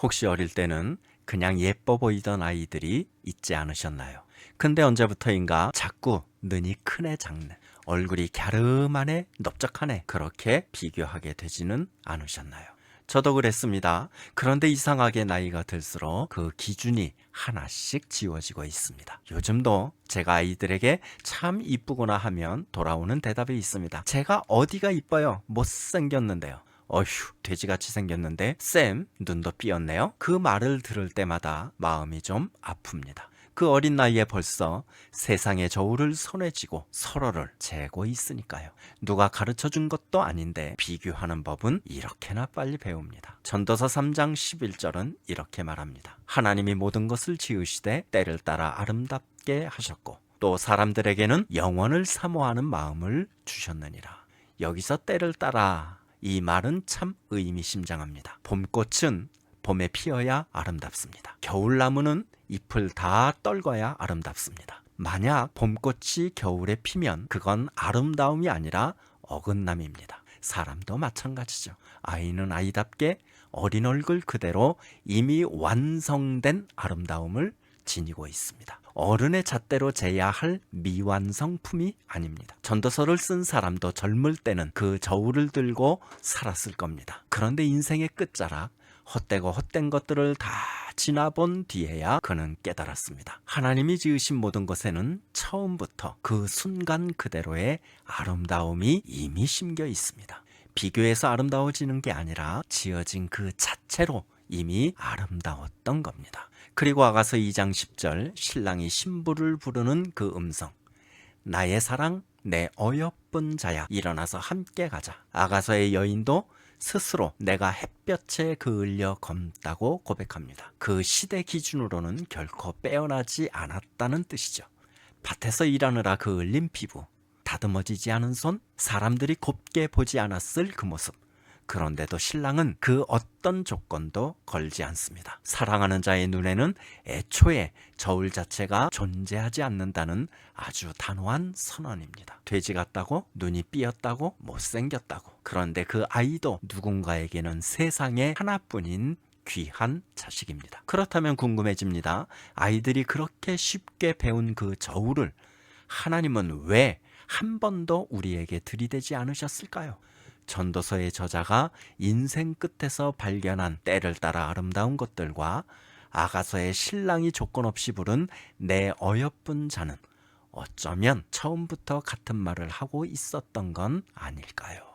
혹시 어릴 때는 그냥 예뻐 보이던 아이들이 있지 않으셨나요? 근데 언제부터인가 자꾸 눈이 크네 작네, 얼굴이 갸름하네 넓적하네, 그렇게 비교하게 되지는 않으셨나요? 저도 그랬습니다. 그런데 이상하게 나이가 들수록 그 기준이 하나씩 지워지고 있습니다. 요즘도 제가 아이들에게 참 이쁘구나 하면 돌아오는 대답이 있습니다. 제가 어디가 이뻐요? 못생겼는데요. 어휴, 돼지같이 생겼는데 쌤 눈도 삐었네요. 그 말을 들을 때마다 마음이 좀 아픕니다. 그 어린 나이에 벌써 세상의 저울을 손에 쥐고 서로를 재고 있으니까요. 누가 가르쳐 준 것도 아닌데 비교하는 법은 이렇게나 빨리 배웁니다. 전도서 3장 11절은 이렇게 말합니다. 하나님이 모든 것을 지으시되 때를 따라 아름답게 하셨고 또 사람들에게는 영원을 사모하는 마음을 주셨느니라. 여기서 때를 따라, 이 말은 참 의미심장합니다. 봄꽃은 봄에 피어야 아름답습니다. 겨울나무는 잎을 다 떨궈야 아름답습니다. 만약 봄꽃이 겨울에 피면 그건 아름다움이 아니라 어긋남입니다. 사람도 마찬가지죠. 아이는 아이답게 어린 얼굴 그대로 이미 완성된 아름다움을 지니고 있습니다. 어른의 잣대로 재야 할 미완성품이 아닙니다. 전도서를 쓴 사람도 젊을 때는 그 저울을 들고 살았을 겁니다. 그런데 인생의 끝자락, 헛되고 헛된 것들을 다 지나본 뒤에야 그는 깨달았습니다. 하나님이 지으신 모든 것에는 처음부터 그 순간 그대로의 아름다움이 이미 심겨 있습니다. 비교해서 아름다워지는 게 아니라 지어진 그 자체로 이미 아름다웠던 겁니다. 그리고 아가서 2장 10절, 신랑이 신부를 부르는 그 음성, 나의 사랑, 내 어여쁜 자야, 일어나서 함께 가자. 아가서의 여인도 스스로 내가 햇볕에 그을려 검다고 고백합니다. 그 시대 기준으로는 결코 빼어나지 않았다는 뜻이죠. 밭에서 일하느라 그을린 피부, 다듬어지지 않은 손, 사람들이 곱게 보지 않았을 그 모습. 그런데도 신랑은 그 어떤 조건도 걸지 않습니다. 사랑하는 자의 눈에는 애초에 저울 자체가 존재하지 않는다는 아주 단호한 선언입니다. 돼지 같다고, 눈이 삐었다고, 못생겼다고. 그런데 그 아이도 누군가에게는 세상에 하나뿐인 귀한 자식입니다. 그렇다면 궁금해집니다. 아이들이 그렇게 쉽게 배운 그 저울을 하나님은 왜 한 번도 우리에게 들이대지 않으셨을까요? 전도서의 저자가 인생 끝에서 발견한 때를 따라 아름다운 것들과 아가서의 신랑이 조건 없이 부른 내 어여쁜 자는 어쩌면 처음부터 같은 말을 하고 있었던 건 아닐까요?